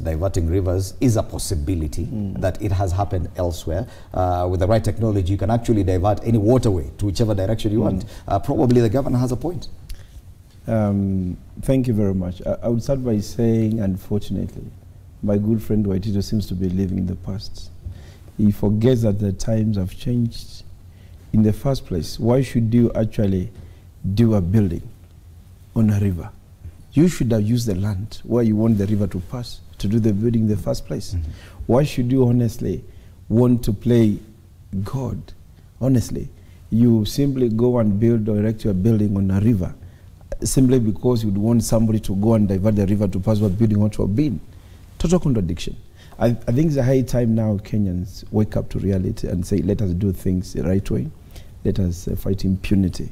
diverting rivers is a possibility, that it has happened elsewhere. With the right technology, you can actually divert any waterway to whichever direction you want. Probably the governor has a point. Thank you very much. I would start by saying, unfortunately, my good friend Waititu seems to be living in the past. He forgets that the times have changed. In the first place, why should you actually do a building on a river? You should have used the land where you want the river to pass to do the building in the first place. Why should you honestly want to play God? Honestly, you simply go and build or erect your building on a river simply because you'd want somebody to go and divert the river to pass what building ought to have been. Total contradiction. I think it's a high time now Kenyans wake up to reality and say, let us do things the right way. Let us fight impunity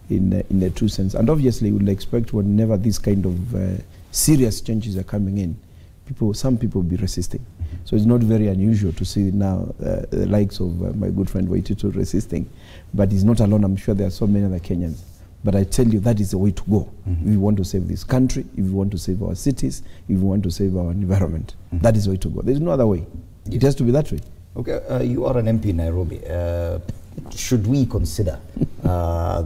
in the true sense. And obviously, we will expect whenever these kind of serious changes are coming in, some people will be resisting. So it's not very unusual to see now the likes of my good friend Waititu resisting. But he's not alone. I'm sure there are so many other Kenyans. But I tell you, that is the way to go. If we want to save this country, if we want to save our cities, if we want to save our environment, that is the way to go. There's no other way. It has to be that way. Okay, you are an MP in Nairobi. Should we consider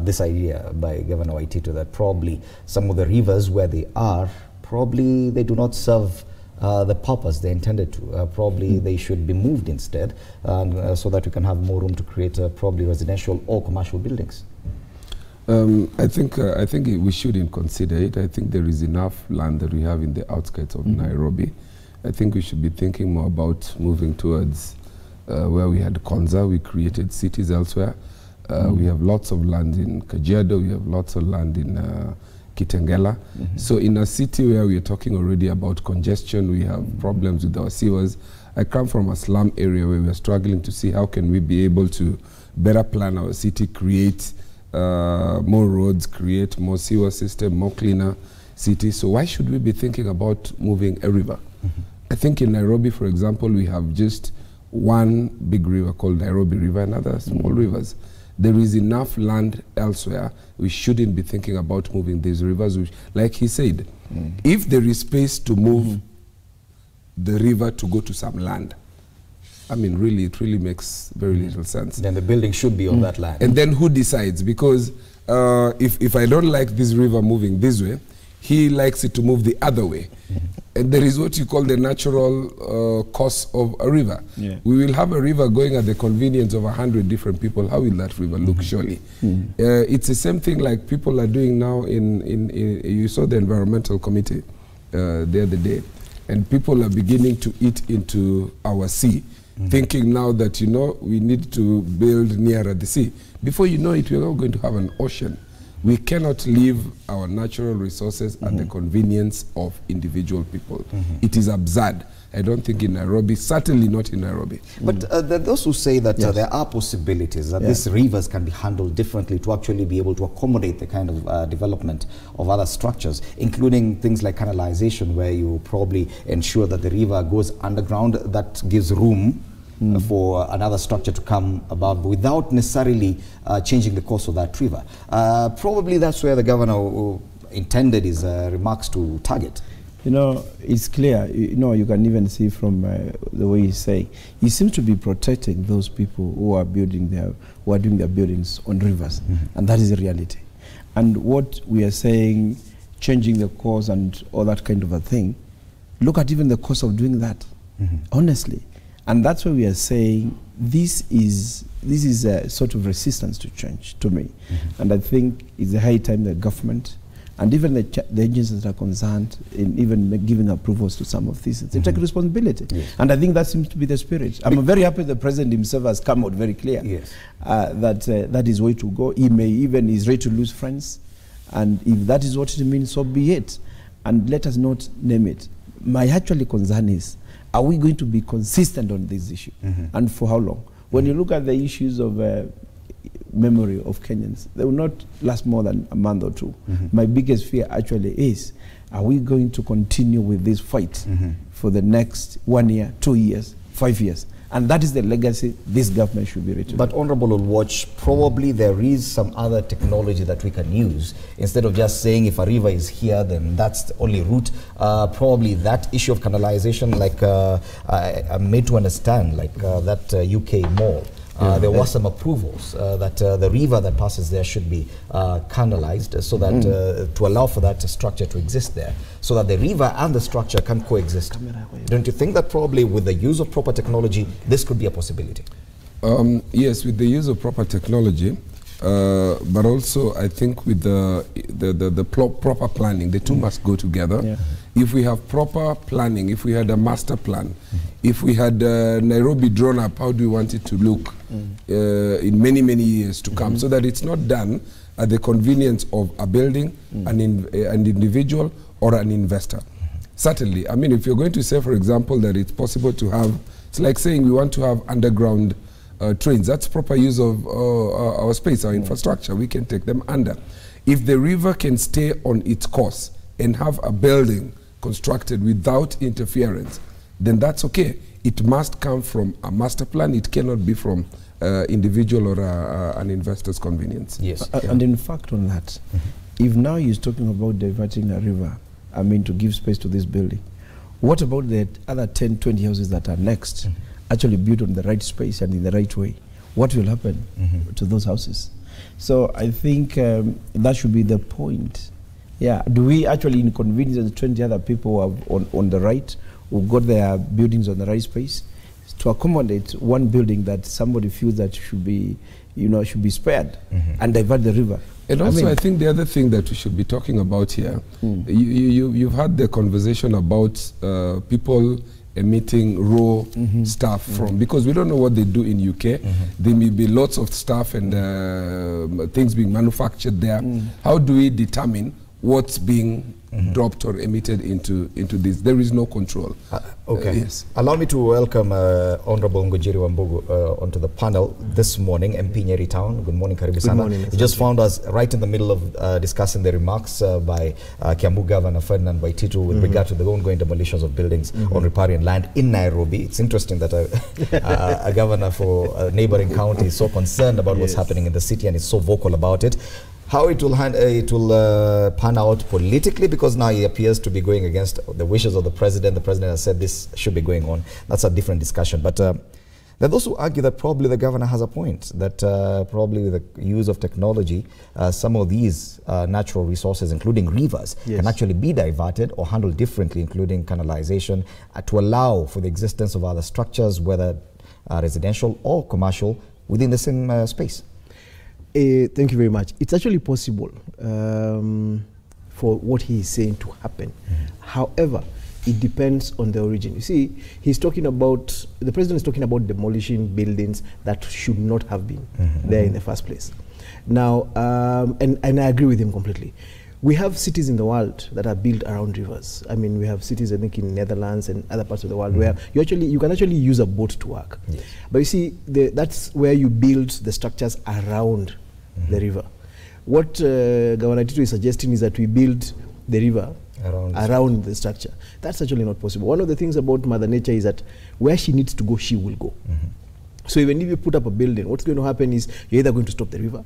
this idea by Governor Waititu that probably some of the rivers where they are, probably they do not serve the purpose they intended to. Probably they should be moved instead, so that we can have more room to create probably residential or commercial buildings? I think we shouldn't consider it. I think there is enough land that we have in the outskirts of Nairobi. I think we should be thinking more about moving towards where we had Konza. We created cities elsewhere. We have lots of land in Kajiado. We have lots of land in Kitengela. So in a city where we are talking already about congestion, we have problems with our sewers. I come from a slum area where we are struggling to see how can we be able to better plan our city, create more roads, create more sewer system, more cleaner cities. So why should we be thinking about moving a river? I think in Nairobi, for example, we have just one big river called Nairobi River and other small rivers. There is enough land elsewhere. We shouldn't be thinking about moving these rivers. Like he said, if there is space to move the river to go to some land, I mean, really, it really makes very little sense. Then the building should be on that land. And then who decides? Because if I don't like this river moving this way, he likes it to move the other way. And there is what you call the natural course of a river. We will have a river going at the convenience of 100 different people. How will that river look, surely? It's the same thing like people are doing now you saw the environmental committee the other day, and people are beginning to eat into our sea, thinking now that, you know, we need to build nearer the sea. Before you know it, we're not going to have an ocean. We cannot leave our natural resources at the convenience of individual people. It is absurd. I don't think in Nairobi, certainly not in Nairobi. But there are those who say that there are possibilities that these rivers can be handled differently to actually be able to accommodate the kind of development of other structures, including things like canalization, where you probably ensure that the river goes underground. That gives room for another structure to come about, but without necessarily changing the course of that river. Probably that's where the governor intended his remarks to target. You know, it's clear. You know, you can even see from the way he's saying, he seems to be protecting those people who are doing their buildings on rivers, and that is the reality. And what we are saying, changing the course and all that kind of a thing, look at even the cost of doing that, honestly. And that's why we are saying this is a sort of resistance to change, to me. And I think it's a high time that government and even the agencies that are concerned in even giving approvals to some of these, they take responsibility. And I think that seems to be the spirit. I'm very happy the president himself has come out very clear that that is way to go. He may even is ready to lose friends. And if that is what it means, so be it. And let us not name it. My actual concern is, are we going to be consistent on this issue? And for how long? When you look at the issues of memory of Kenyans, they will not last more than a month or two. My biggest fear actually is, are we going to continue with this fight for the next 1 year, 2 years, 5 years? And that is the legacy this government should be returning. But Honorable will watch, probably there is some other technology that we can use. Instead of just saying if a river is here, then that's the only route. Probably that issue of canalization, like I'm made to understand, like that UK mall. There were some approvals that the river that passes there should be canalized so that to allow for that structure to exist there, so that the river and the structure can coexist. Don't you think that probably with the use of proper technology, this could be a possibility? Yes, with the use of proper technology, but also I think with the proper planning, the two must go together. Yeah. If we have proper planning, if we had a master plan, if we had Nairobi drawn up, how do we want it to look in many, many years to come, so that it's not done at the convenience of a building, an individual, or an investor. Certainly, I mean, if you're going to say, for example, that it's possible to have, it's like saying we want to have underground trains. That's proper use of our space, our infrastructure. We can take them under. If the river can stay on its course and have a building constructed without interference, then that's okay. It must come from a master plan. It cannot be from individual or an investor's convenience. Yes. And in fact on that, if now he's talking about diverting a river, I mean to give space to this building, what about the other 10, 20 houses that are next, actually built on the right space and in the right way? What will happen to those houses? So I think that should be the point. Yeah, do we actually inconvenience the 20 other people who are on the right, who got their buildings on the right space, to accommodate one building that somebody feels that should be, should be spared and divert the river? And also, I think the other thing that we should be talking about here, you've had the conversation about people emitting raw stuff from, because we don't know what they do in UK. There may be lots of stuff and things being manufactured there. How do we determine what's being dropped or emitted into this? There is no control. Okay. Yes. Allow me to welcome Honorable Ngunjiri Wambugu onto the panel this morning, MP Nyeri Town. Good morning, karibu sana. Good morning. You just found us right in the middle of discussing the remarks by Kiambu Governor Ferdinand Waititu with regard to the ongoing demolitions of buildings on riparian land in Nairobi. It's interesting that a governor for a neighboring county is so concerned about what's happening in the city and is so vocal about it. How it will pan out politically, because now he appears to be going against the wishes of the president. The president has said this should be going on. That's a different discussion. But there are those who argue that probably the governor has a point, that probably with the use of technology, some of these natural resources, including rivers, can actually be diverted or handled differently, including canalization, to allow for the existence of other structures, whether residential or commercial, within the same space. Thank you very much. It's actually possible for what he is saying to happen. However, it depends on the origin. You see, he's talking about, the president is talking about demolishing buildings that should not have been there in the first place. Now, and I agree with him completely. We have cities in the world that are built around rivers. I mean, we have cities, I think, in Netherlands and other parts of the world where you can actually use a boat to work. Yes. But you see, that's where you build the structures around the river. What Governor Tito is suggesting is that we build the river around the structure. That's actually not possible. One of the things about Mother Nature is that where she needs to go, she will go. So even if you put up a building, what's going to happen is you're either going to stop the river,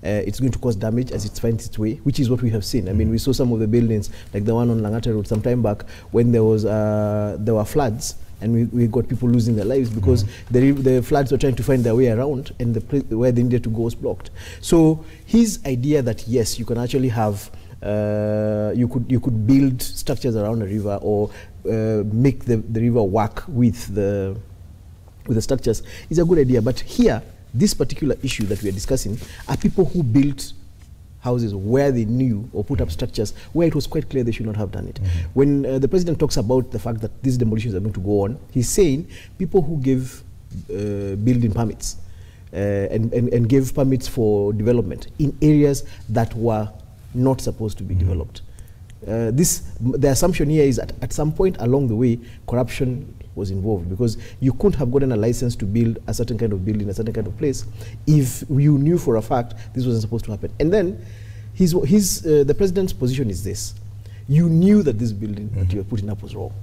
it's going to cause damage as it finds its way, which is what we have seen. I mean, we saw some of the buildings, like the one on Langata Road some time back, when there were floods, and we got people losing their lives because the floods were trying to find their way around, and the place where they needed to go was blocked. So his idea that yes, you can actually have, you could build structures around a river or make the river work with the structures is a good idea. But here, this particular issue that we are discussing are people who built houses where they knew or put up structures where it was quite clear they should not have done it. When the president talks about the fact that these demolitions are going to go on, he's saying people who gave building permits and gave permits for development in areas that were not supposed to be developed. The assumption here is that at some point along the way, corruption was involved, because you couldn't have gotten a license to build a certain kind of building, a certain kind of place, if you knew for a fact this wasn't supposed to happen. And then the president's position is this: you knew that this building that you were putting up was wrong,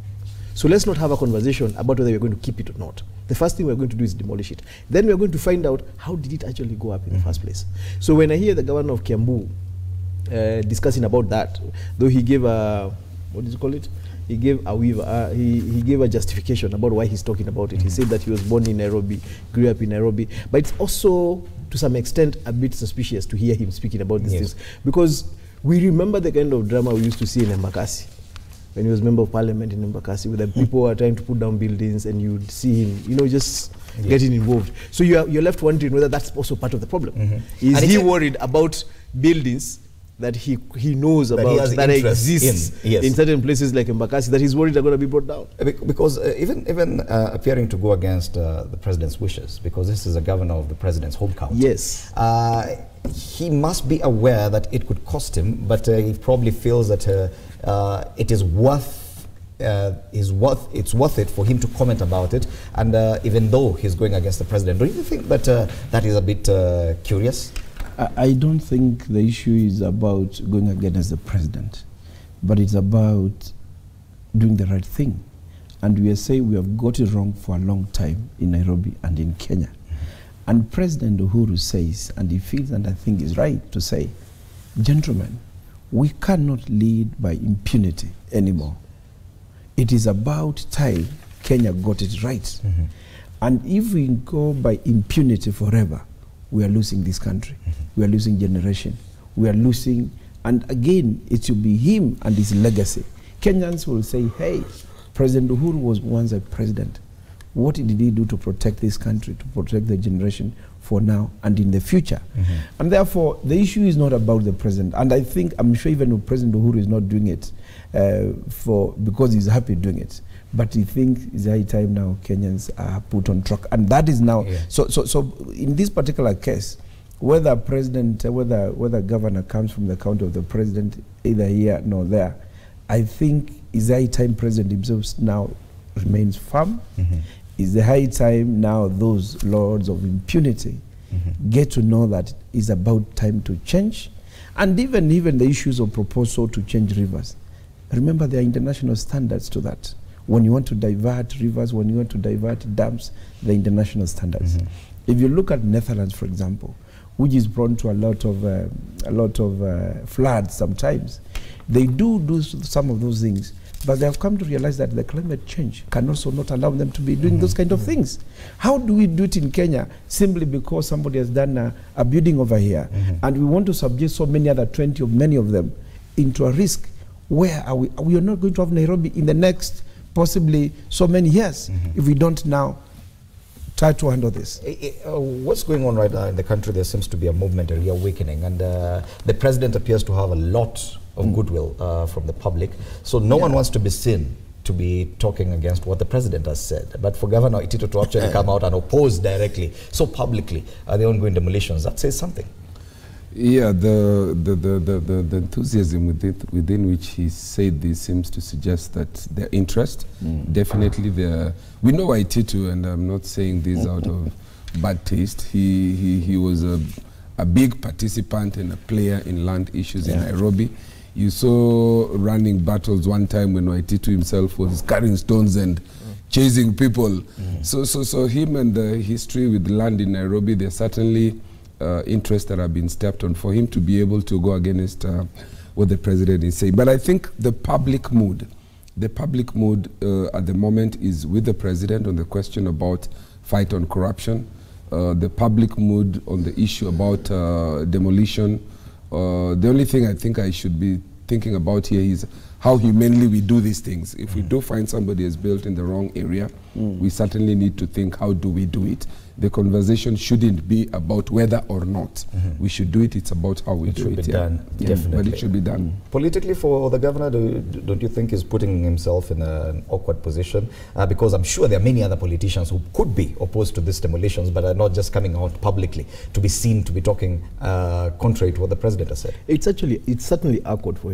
So let's not have a conversation about whether we're going to keep it or not. The first thing we're going to do is demolish it. Then we're going to find out how did it actually go up in the first place. So when I hear the governor of Kiambu discussing about that, though he gave a, what did you call it? He gave a he gave a justification about why he's talking about it. He said that he was born in Nairobi, grew up in Nairobi, but it's also to some extent a bit suspicious to hear him speaking about these things, because we remember the kind of drama we used to see in Embakasi when he was member of parliament in Embakasi, where the people were trying to put down buildings and you would see him, you know, just getting involved. So you're left wondering whether that's also part of the problem. Is he worried about buildings that he knows about, that exists in certain places like Embakasi, that he's worried are going to be brought down? Because even appearing to go against the president's wishes, because this is a governor of the president's home county. Yes. He must be aware that it could cost him, but he probably feels that it is worth it for him to comment about it, and even though he's going against the president. Don't you think that that is a bit curious? I don't think the issue is about going against the president, but it's about doing the right thing. And we are saying we have got it wrong for a long time in Nairobi and in Kenya. And President Uhuru says, and he feels, and I think is right to say, gentlemen, we cannot lead by impunity anymore. It is about time Kenya got it right. And if we go by impunity forever, we are losing this country. We are losing generation. We are losing, and again, it will be him and his legacy. Kenyans will say, hey, President Uhuru was once a president. What did he do to protect this country, to protect the generation for now and in the future? And therefore, the issue is not about the president. And I think, I'm sure even if President Uhuru is not doing it because he's happy doing it, but he thinks it's high time now Kenyans are put on track. And that is now, so in this particular case, whether president, whether governor comes from the county of the president, either here nor there, I think it's high time president himself now remains firm. It's the high time now those lords of impunity get to know that it's about time to change. And even the issues of proposal to change rivers. Remember, there are international standards to that. When you want to divert rivers, when you want to divert dams, the international standards. If you look at Netherlands, for example, which is prone to a lot of floods sometimes, they do some of those things, but they have come to realize that the climate change can also not allow them to be doing those kind of things. How do we do it in Kenya simply because somebody has done a building over here, and we want to subject so many other 20 of many of them into a risk? Where are we? We are not going to have Nairobi in the next possibly so many years if we don't now try to handle this. What's going on right now in the country? There seems to be a movement, a reawakening, and the president appears to have a lot of goodwill from the public. So no one wants to be seen to be talking against what the president has said. But for Governor Waititu to actually come out and oppose directly, so publicly, the ongoing demolitions, that says something. Yeah, the enthusiasm within which he said this seems to suggest that their interest, definitely there. We know Waititu, and I'm not saying this out of bad taste. He was a big participant and a player in land issues in Nairobi. You saw running battles one time when Waititu himself was carrying stones and chasing people. So him and the history with land in Nairobi, there's certainly interests that have been stepped on for him to be able to go against what the president is saying. But I think the public mood at the moment is with the president on the question about fight on corruption, the public mood on the issue about demolition. The only thing I think I should be thinking about here is how humanely we do these things. If we do find somebody is built in the wrong area, we certainly need to think, how do we do it? The conversation shouldn't be about whether or not we should do it. It's about how we do it. It should be done, definitely. But it should be done. Politically, for the governor, don't you think he's putting himself in an awkward position? Because I'm sure there are many other politicians who could be opposed to these demolitions, but are not just coming out publicly to be seen to be talking contrary to what the president has said. It's certainly awkward for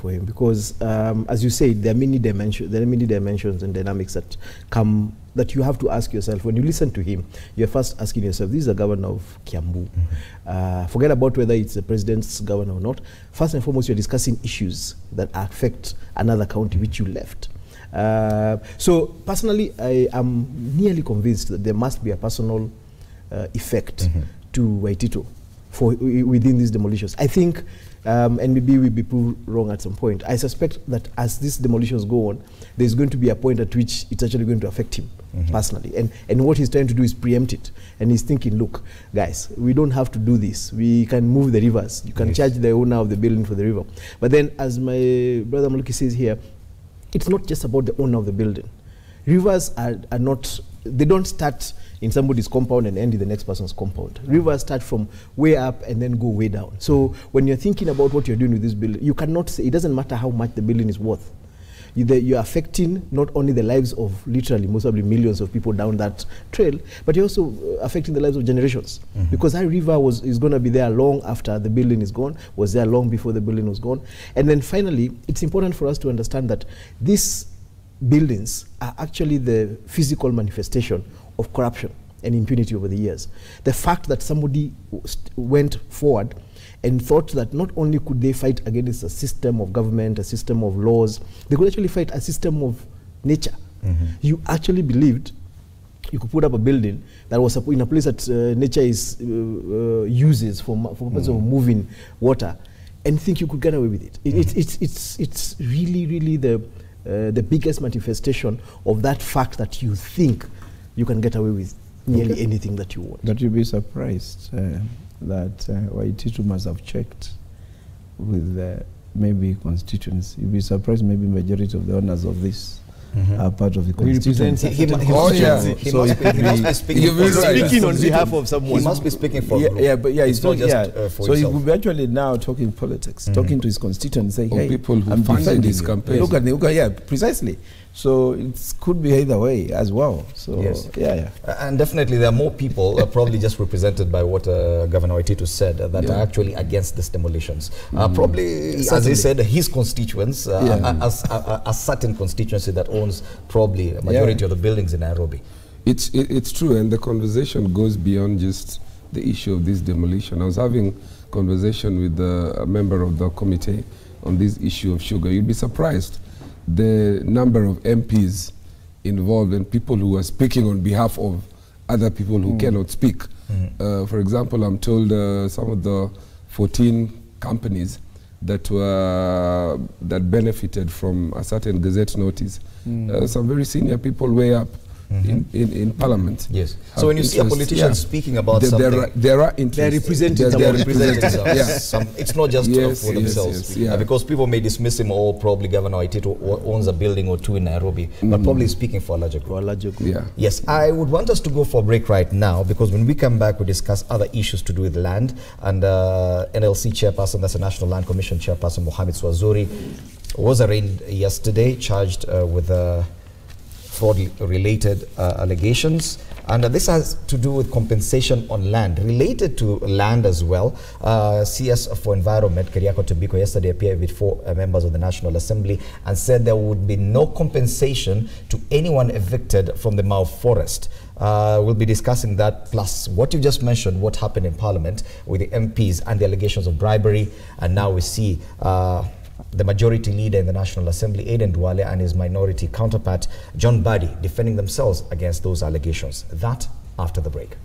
him because, as you say, there are many dimensions and dynamics that come, that you have to ask yourself. When you listen to him, you're first asking yourself, this is a governor of Kiambu. Forget about whether it's the president's governor or not. First and foremost, you're discussing issues that affect another county which you left. So personally, I am nearly convinced that there must be a personal effect to Waititu within these demolitions. I think, and maybe we'll be proved wrong at some point, I suspect that as these demolitions go on, there's going to be a point at which it's actually going to affect him personally. And what he's trying to do is preempt it. And he's thinking, look, guys, we don't have to do this. We can move the rivers. You can charge the owner of the building for the river. But then, as my brother Maluki says here, it's not just about the owner of the building. Rivers are not, they don't start in somebody's compound and end in the next person's compound. Rivers start from way up and then go way down. So when you're thinking about what you're doing with this building, you cannot say, it doesn't matter how much the building is worth. You're affecting not only the lives of literally, most probably millions of people down that trail, but you're also affecting the lives of generations. Because that river is going to be there long after the building is gone, was there long before the building was gone. And then finally, it's important for us to understand that these buildings are actually the physical manifestation of corruption and impunity over the years. The fact that somebody went forward and thought that not only could they fight against a system of government, a system of laws, they could actually fight a system of nature. You actually believed you could put up a building that was in a place that nature uses for purpose of moving water, and think you could get away with it. It's really the biggest manifestation of that fact that you think you can get away with nearly anything that you want. But you'll be surprised that Waititu must have checked with maybe constituents. You'll be surprised maybe majority of the owners of this are part of the constituency. He must be speaking on behalf of someone. He must be speaking for it's not just for so he himself. could be actually now talking politics, talking to his constituents, saying, hey, people who I'm funded defending his you. campaign. Look at precisely. So it could be either way as well. So And definitely there are more people, probably just represented by what Governor Waititu said, that are actually against these demolitions. Probably, as he said, his constituents, a certain constituency that owns probably a majority of the buildings in Nairobi. It's true, and the conversation goes beyond just the issue of this demolition. I was having a conversation with a member of the committee on this issue of sugar. You'd be surprised the number of MPs involved and people who are speaking on behalf of other people who cannot speak. For example, I'm told some of the 14 companies that were benefited from a certain Gazette notice, some very senior people way up in Parliament. Yes. So when you see a politician speaking about something, there are interests. They're representing themselves. It's not just for themselves. Because people may dismiss him, or probably Governor Waititu owns a building or two in Nairobi, but probably speaking for a larger group. Yes, I would want us to go for a break right now, because when we come back, we discuss other issues to do with land. And NLC chairperson, that's the National Land Commission chairperson, Mohamed Swazuri, was arraigned yesterday, charged with fraud-related allegations, and this has to do with compensation on land. Related to land as well, CS for Environment, Keriako Tobiko, yesterday appeared with 4 members of the National Assembly and said there would be no compensation to anyone evicted from the Mau Forest. We'll be discussing that, plus what you just mentioned, what happened in Parliament with the MPs and the allegations of bribery, and now we see the majority leader in the National Assembly, Aden Duale, and his minority counterpart, John Badi, defending themselves against those allegations. That after the break.